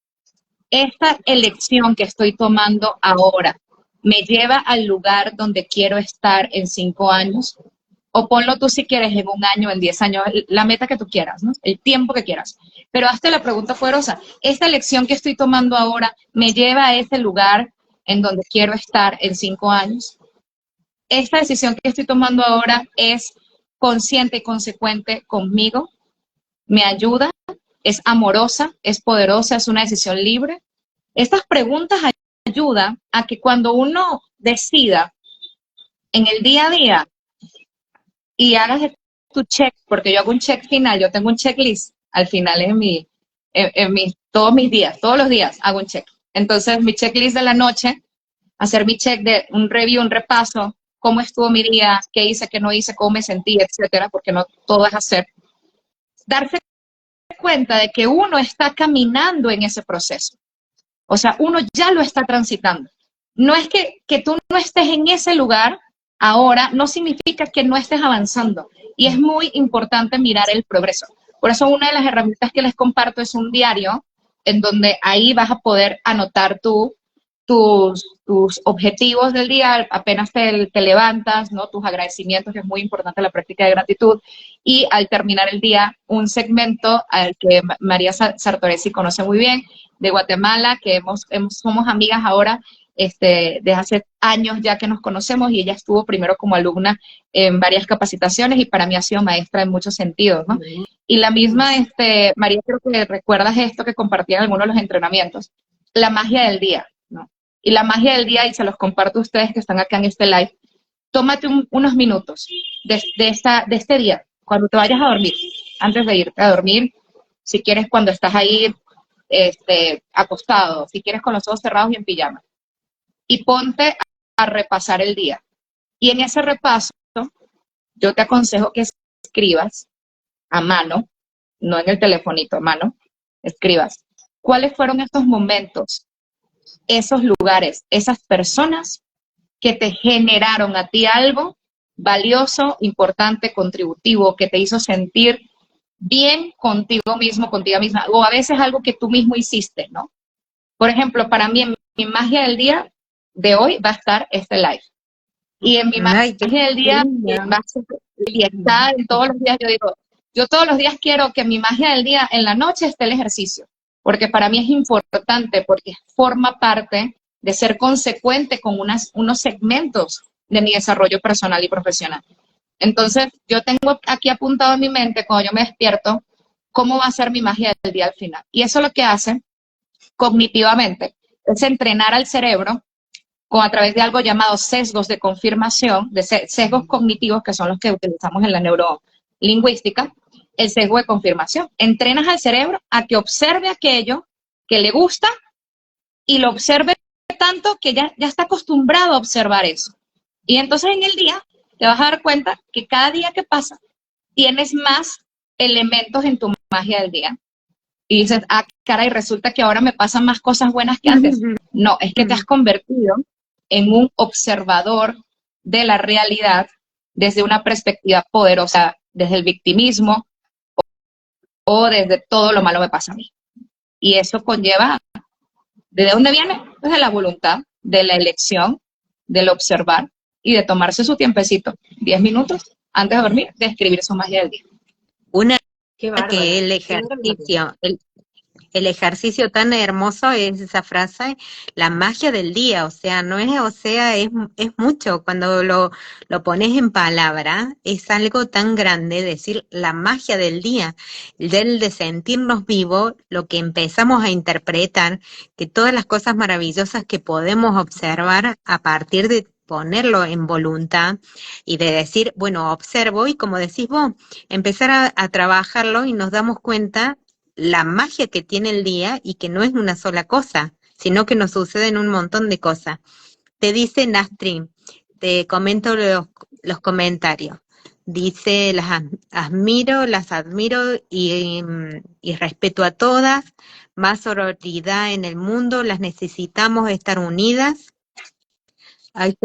¿esta elección que estoy tomando ahora me lleva al lugar donde quiero estar en 5 años? O ponlo tú si quieres en 1 año, en 10 años, la meta que tú quieras, ¿no? El tiempo que quieras. Pero hazte la pregunta poderosa, ¿esta elección que estoy tomando ahora me lleva a ese lugar en donde quiero estar en 5 años? ¿Esta decisión que estoy tomando ahora es consciente y consecuente conmigo? ¿Me ayuda? ¿Es amorosa? ¿Es poderosa? ¿Es una decisión libre? Estas preguntas ayudan a que cuando uno decida en el día a día y hagas tu check, porque yo hago un check final, yo tengo un checklist al final todos mis días, todos los días hago un check. Entonces, mi checklist de la noche, hacer mi check de un review, un repaso, cómo estuvo mi día, qué hice, qué no hice, cómo me sentí, etcétera, porque no todo es hacer. Darse cuenta de que uno está caminando en ese proceso. O sea, uno ya lo está transitando. No es que tú no estés en ese lugar ahora, no significa que no estés avanzando. Y es muy importante mirar el progreso. Por eso una de las herramientas que les comparto es un diario en donde ahí vas a poder anotar tus objetivos del día, apenas te levantas, ¿no? Tus agradecimientos, que es muy importante la práctica de gratitud, y al terminar el día, un segmento al que María Sartoresi conoce muy bien, de Guatemala, que somos amigas ahora, desde hace años ya que nos conocemos, y ella estuvo primero como alumna en varias capacitaciones y para mí ha sido maestra en muchos sentidos, ¿no? Y la misma, María, creo que recuerdas esto que compartía en algunos de los entrenamientos, la magia del día, ¿no? Y la magia del día, y se los comparto a ustedes que están acá en este live, tómate unos minutos de este día, cuando te vayas a dormir, antes de irte a dormir, si quieres cuando estás ahí acostado, si quieres con los ojos cerrados y en pijama, y ponte a repasar el día. Y en ese repaso, yo te aconsejo que escribas a mano, no en el telefonito, a mano, escribas cuáles fueron estos momentos, esos lugares, esas personas que te generaron a ti algo valioso, importante, contributivo, que te hizo sentir bien contigo mismo, contigo misma, o a veces algo que tú mismo hiciste, ¿no? Por ejemplo, para mí, en mi magia del día de hoy va a estar este live. Y en mi Ay, qué magia del día linda. va a ser, y está en todos los días, yo digo, yo todos los días quiero que mi magia del día en la noche esté el ejercicio, porque para mí es importante, porque forma parte de ser consecuente con unos segmentos de mi desarrollo personal y profesional. Entonces, yo tengo aquí apuntado en mi mente, cuando yo me despierto, cómo va a ser mi magia del día al final. Y eso lo que hace cognitivamente es entrenar al cerebro a través de algo llamado sesgos de confirmación, de sesgos cognitivos, que son los que utilizamos en la neurolingüística, el sesgo de confirmación. Entrenas al cerebro a que observe aquello que le gusta y lo observe tanto que ya está acostumbrado a observar eso. Y entonces en el día te vas a dar cuenta que cada día que pasa tienes más elementos en tu magia del día. Y dices, ah, caray, resulta que ahora me pasan más cosas buenas que antes. No, es que te has convertido en un observador de la realidad desde una perspectiva poderosa, desde el victimismo o desde todo lo malo me pasa a mí. Y eso conlleva, ¿de dónde viene? Pues de la voluntad, de la elección, del observar y de tomarse su tiempecito, 10 minutos antes de dormir, de escribir su magia del día. Una Qué bárbaro. que el ejercicio tan hermoso es esa frase, la magia del día, o sea, no es, o sea, es mucho, cuando lo pones en palabra, es algo tan grande, decir la magia del día, del de sentirnos vivos, lo que empezamos a interpretar, que todas las cosas maravillosas que podemos observar a partir de ponerlo en voluntad y de decir, bueno, observo y como decís vos, empezar a trabajarlo y nos damos cuenta la magia que tiene el día y que no es una sola cosa, sino que nos suceden un montón de cosas. Te dice Nastri, te comento los comentarios. Dice, las admiro y respeto a todas, más sororidad en el mundo, las necesitamos estar unidas. Ahí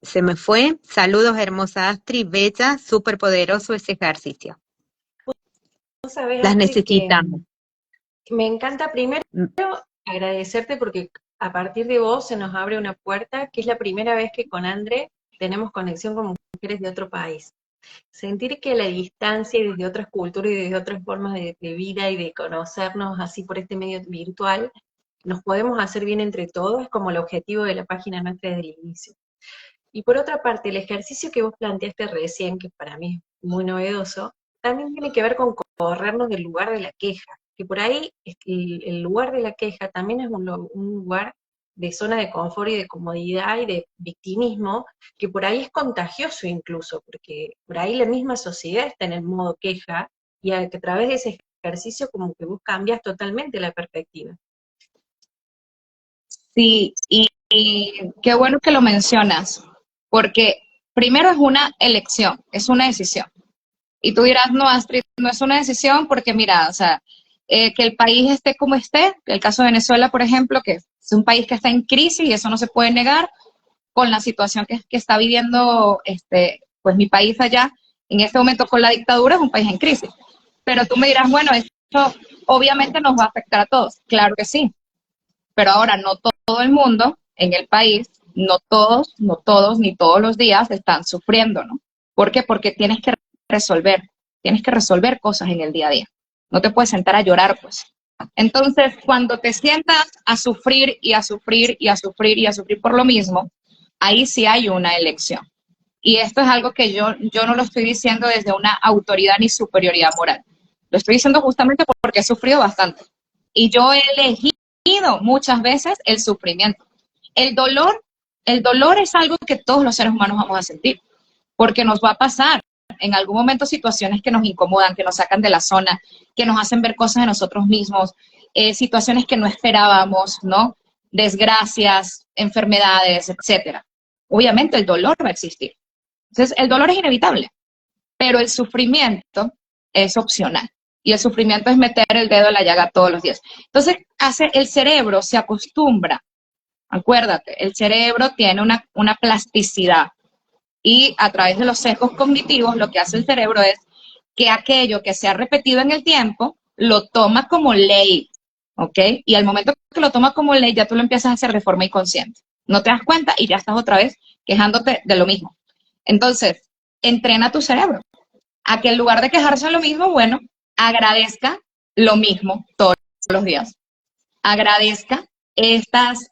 se me fue. Saludos, hermosa Astrid, bella, súper poderoso ese ejercicio. Vos sabés, Las Astrid, necesitamos. que me encanta primero agradecerte porque a partir de vos se nos abre una puerta, que es la primera vez que con André tenemos conexión con mujeres de otro país. Sentir que a la distancia y desde otras culturas y desde otras formas de vida y de conocernos así por este medio virtual, nos podemos hacer bien entre todos, es como el objetivo de la página nuestra desde el inicio. Y por otra parte, el ejercicio que vos planteaste recién, que para mí es muy novedoso, también tiene que ver con corrernos del lugar de la queja, que por ahí el lugar de la queja también es un lugar de zona de confort y de comodidad y de victimismo, que por ahí es contagioso incluso, porque por ahí la misma sociedad está en el modo queja, y a través de ese ejercicio como que vos cambias totalmente la perspectiva. Sí, y qué bueno que lo mencionas, porque primero es una elección, es una decisión. Y tú dirás, no, Astrid, no es una decisión porque mira, o sea, que el país esté como esté, el caso de Venezuela, por ejemplo, que es un país que está en crisis y eso no se puede negar, con la situación que está viviendo pues mi país allá, en este momento con la dictadura, es un país en crisis. Pero tú me dirás, bueno, esto obviamente nos va a afectar a todos. Claro que sí, pero ahora no todo el mundo en el país, no todos, ni todos los días están sufriendo, ¿no? ¿Por qué? Porque tienes que resolver cosas en el día a día. No te puedes sentar a llorar, pues. Entonces, cuando te sientas a sufrir y a sufrir y a sufrir y a sufrir por lo mismo, ahí sí hay una elección. Y esto es algo que yo no lo estoy diciendo desde una autoridad ni superioridad moral. Lo estoy diciendo justamente porque he sufrido bastante. Y yo he elegido muchas veces el sufrimiento. El dolor es algo que todos los seres humanos vamos a sentir, porque nos va a pasar en algún momento situaciones que nos incomodan, que nos sacan de la zona, que nos hacen ver cosas de nosotros mismos, situaciones que no esperábamos, ¿no? Desgracias, enfermedades, etcétera. Obviamente el dolor va a existir, Entonces, el dolor es inevitable, pero el sufrimiento es opcional. Y el sufrimiento es meter el dedo en la llaga todos los días. Entonces, el cerebro se acostumbra. Acuérdate, el cerebro tiene una plasticidad y a través de los sesgos cognitivos lo que hace el cerebro es que aquello que se ha repetido en el tiempo lo toma como ley, ¿ok? Y al momento que lo toma como ley ya tú lo empiezas a hacer de forma inconsciente. No te das cuenta y ya estás otra vez quejándote de lo mismo. Entonces, entrena tu cerebro a que en lugar de quejarse de lo mismo, bueno, agradezca lo mismo todos los días. Agradezca esos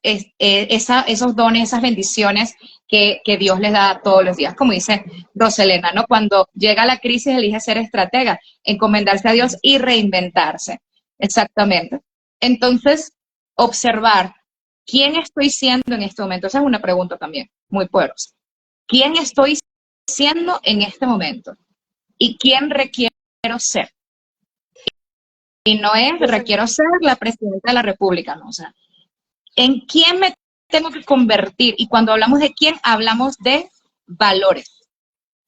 dones, esas bendiciones que Dios les da todos los días. Como dice Roselena, ¿no? Cuando llega la crisis, elige ser estratega, encomendarse a Dios y reinventarse. Exactamente. Entonces, observar quién estoy siendo en este momento. Esa es una pregunta también muy poderosa. ¿Quién estoy siendo en este momento? ¿Y quién requiero ser? Y no es requiero ser la presidenta de la República, no, o sea, ¿en quién me tengo que convertir? Y cuando hablamos de quién, hablamos de valores.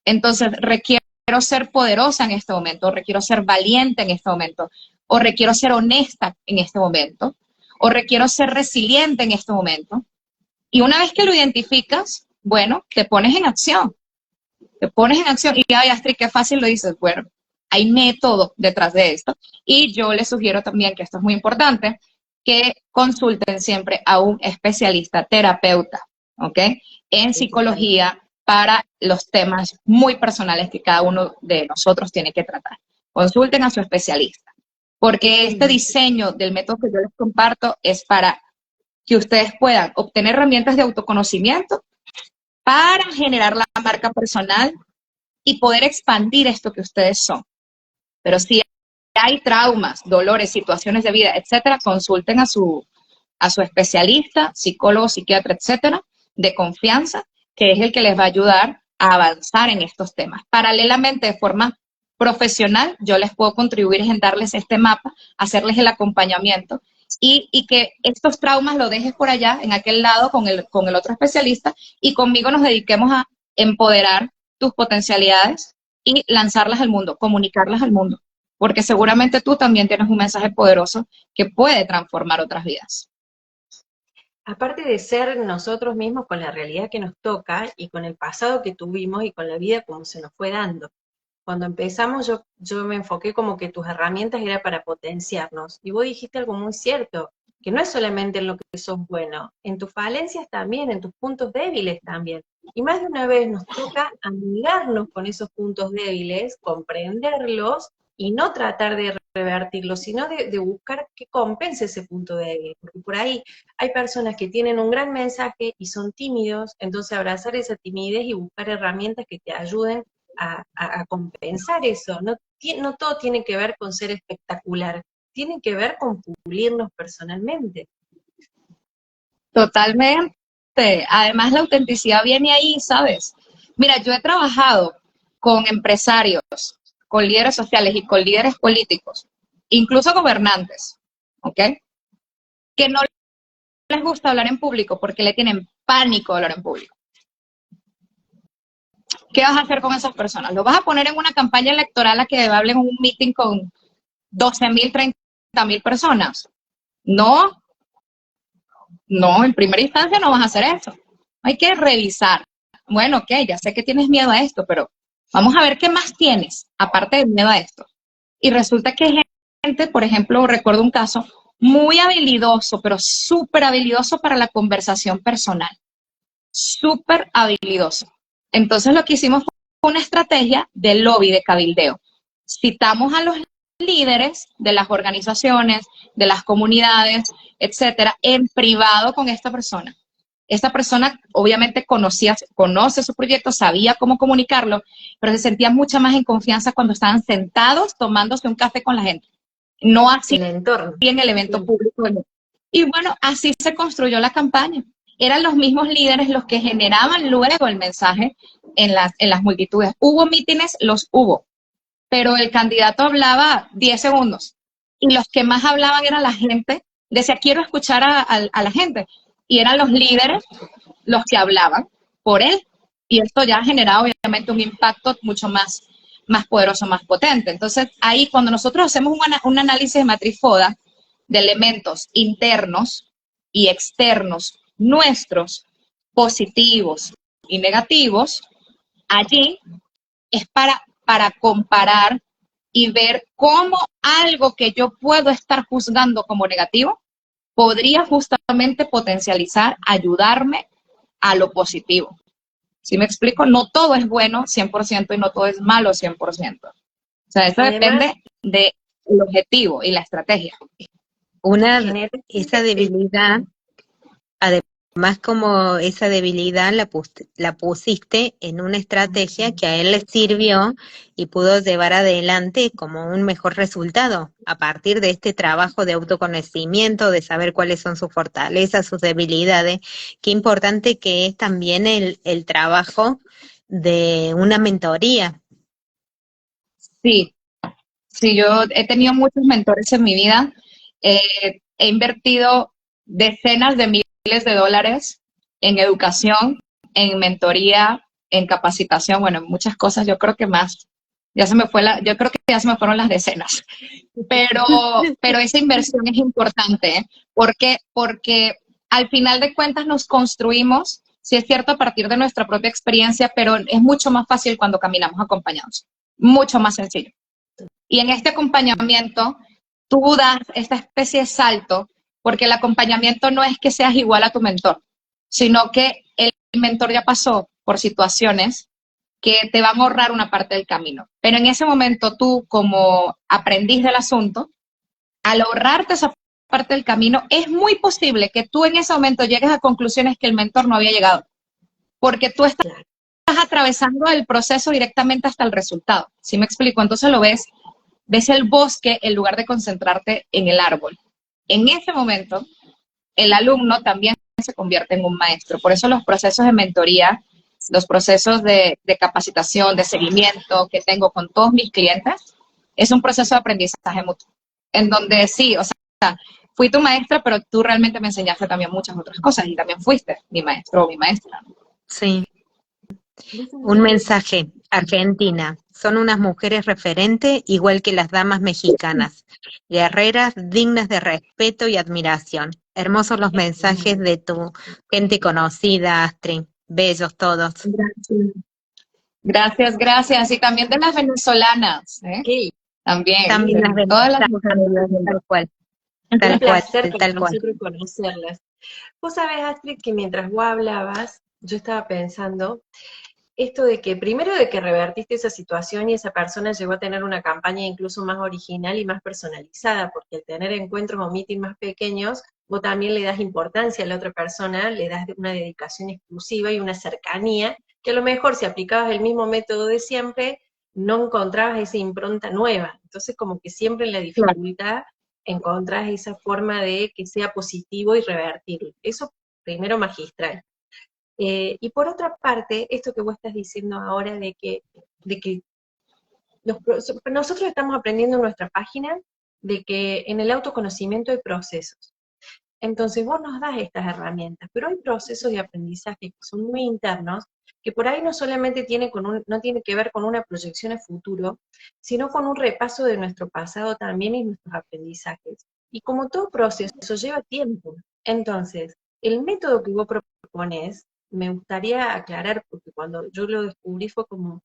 Entonces, requiero ser poderosa en este momento, requiero ser valiente en este momento, o requiero ser honesta en este momento, o requiero ser resiliente en este momento. Y una vez que lo identificas, bueno, te pones en acción. Te pones en acción. Y, ay, Astrid, qué fácil lo dices. Bueno, hay método detrás de esto. Y yo les sugiero también, que esto es muy importante, que consulten siempre a un especialista, terapeuta, ¿ok? En psicología para los temas muy personales que cada uno de nosotros tiene que tratar. Consulten a su especialista, porque este diseño del método que yo les comparto es para que ustedes puedan obtener herramientas de autoconocimiento para generar la marca personal y poder expandir esto que ustedes son. Pero si hay traumas, dolores, situaciones de vida, etcétera, consulten a su especialista, psicólogo, psiquiatra, etcétera, de confianza, que es el que les va a ayudar a avanzar en estos temas. Paralelamente, de forma profesional, yo les puedo contribuir en darles este mapa, hacerles el acompañamiento y que estos traumas lo dejes por allá, en aquel lado, con el otro especialista, y conmigo nos dediquemos a empoderar tus potencialidades y lanzarlas al mundo, comunicarlas al mundo, porque seguramente tú también tienes un mensaje poderoso que puede transformar otras vidas. Aparte de ser nosotros mismos con la realidad que nos toca y con el pasado que tuvimos y con la vida como se nos fue dando. Cuando empezamos yo me enfoqué como que tus herramientas eran para potenciarnos. Y vos dijiste algo muy cierto, que no es solamente en lo que sos bueno, en tus falencias también, en tus puntos débiles también. Y más de una vez nos toca amigarnos con esos puntos débiles, comprenderlos y no tratar de revertirlos, sino de buscar que compense ese punto débil. Porque por ahí hay personas que tienen un gran mensaje y son tímidos, entonces abrazar esa timidez y buscar herramientas que te ayuden a compensar eso. No, no todo tiene que ver con ser espectacular, tiene que ver con pulirnos personalmente. Totalmente. Además, la autenticidad viene ahí, ¿sabes? Mira, yo he trabajado con empresarios, con líderes sociales y con líderes políticos, incluso gobernantes, ¿ok? Que no les gusta hablar en público porque le tienen pánico a hablar en público. ¿Qué vas a hacer con esas personas? ¿Los vas a poner en una campaña electoral a que hablen en un meeting con 12,000, 30,000 personas? No, en primera instancia no vas a hacer eso. Hay que revisar. Bueno, ok, ya sé que tienes miedo a esto, pero vamos a ver qué más tienes, aparte del miedo a esto. Y resulta que hay gente, por ejemplo, recuerdo un caso muy habilidoso, pero súper habilidoso para la conversación personal. Súper habilidoso. Entonces lo que hicimos fue una estrategia de lobby, de cabildeo. Citamos a los líderes de las organizaciones, de las comunidades, etcétera, en privado con esta persona. Esta persona obviamente conoce su proyecto, sabía cómo comunicarlo, pero se sentía mucha más en confianza cuando estaban sentados tomándose un café con la gente. No así el entorno. En el evento público. Y bueno, así se construyó la campaña. Eran los mismos líderes los que generaban luego el mensaje en las multitudes. ¿Hubo mítines? Los hubo, pero el candidato hablaba 10 segundos y los que más hablaban era la gente. Decía, quiero escuchar a la gente, y eran los líderes los que hablaban por él. Y esto ya ha generado obviamente un impacto mucho más poderoso, más potente. Entonces, ahí cuando nosotros hacemos un análisis de matriz FODA de elementos internos y externos nuestros, positivos y negativos, allí es para comparar y ver cómo algo que yo puedo estar juzgando como negativo podría justamente potencializar, ayudarme a lo positivo. ¿Sí me explico? No todo es bueno 100% y no todo es malo 100%. O sea, eso Además, depende del objetivo y la estrategia. Esa debilidad, además como esa debilidad la pusiste en una estrategia que a él le sirvió y pudo llevar adelante como un mejor resultado a partir de este trabajo de autoconocimiento, de saber cuáles son sus fortalezas, sus debilidades. Qué importante que es también el trabajo de una mentoría. Sí, sí, yo he tenido muchos mentores en mi vida. He invertido decenas de miles de dólares en educación, en mentoría, en capacitación, bueno, en muchas cosas. Yo creo que más. Yo creo que ya se me fueron las decenas. Pero esa inversión es importante, ¿eh? Porque al final de cuentas nos construimos, sí es cierto, a partir de nuestra propia experiencia, pero es mucho más fácil cuando caminamos acompañados, mucho más sencillo. Y en este acompañamiento, tú das esta especie de salto, porque el acompañamiento no es que seas igual a tu mentor, sino que el mentor ya pasó por situaciones que te van a ahorrar una parte del camino. Pero en ese momento tú, como aprendiz del asunto, al ahorrarte esa parte del camino, es muy posible que tú en ese momento llegues a conclusiones que el mentor no había llegado, porque tú estás atravesando el proceso directamente hasta el resultado. ¿Sí me explico? Entonces lo ves el bosque en lugar de concentrarte en el árbol. En ese momento, el alumno también se convierte en un maestro. Por eso los procesos de mentoría, los procesos de capacitación, de seguimiento que tengo con todos mis clientes, es un proceso de aprendizaje mutuo, en donde sí, o sea, fui tu maestra, pero tú realmente me enseñaste también muchas otras cosas y también fuiste mi maestro o mi maestra. Sí. Un mensaje, Argentina. Son unas mujeres referentes, igual que las damas mexicanas, guerreras dignas de respeto y admiración. Hermosos los mensajes de tu gente conocida, Astrid. Bellos todos. Gracias. Gracias, gracias. Y también de las venezolanas, ¿eh? ¿qué? También Las todas las venezolanas, mujeres del mundo. tal cual, Un tal cual, placer para tal cual. nosotros conocerlas. Vos sabés, Astrid, que mientras vos hablabas, yo estaba pensando esto de que, primero de que revertiste esa situación y esa persona llegó a tener una campaña incluso más original y más personalizada, porque al tener encuentros o meetings más pequeños, vos también le das importancia a la otra persona, le das una dedicación exclusiva y una cercanía, que a lo mejor si aplicabas el mismo método de siempre, no encontrabas esa impronta nueva. Entonces como que siempre en la Claro. dificultad encontrás esa forma de que sea positivo y revertirlo. Eso primero magistral. Y por otra parte, esto que vos estás diciendo ahora de que nosotros estamos aprendiendo en nuestra página de que en el autoconocimiento hay procesos. Entonces vos nos das estas herramientas, pero hay procesos de aprendizaje que son muy internos, que por ahí no solamente no tiene que ver con una proyección a futuro, sino con un repaso de nuestro pasado también y nuestros aprendizajes. Y como todo proceso lleva tiempo. Entonces, el método que vos propones, me gustaría aclarar, porque cuando yo lo descubrí fue como,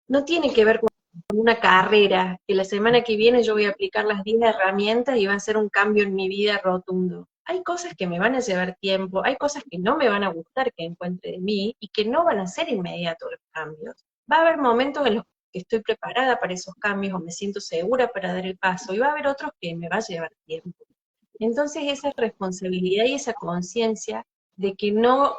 no tiene que ver con una carrera, que la semana que viene yo voy a aplicar las 10 herramientas y va a ser un cambio en mi vida rotundo. Hay cosas que me van a llevar tiempo, hay cosas que no me van a gustar que encuentre de mí y que no van a ser inmediatos los cambios. Va a haber momentos en los que estoy preparada para esos cambios o me siento segura para dar el paso y va a haber otros que me va a llevar tiempo. Entonces esa responsabilidad y esa conciencia de que no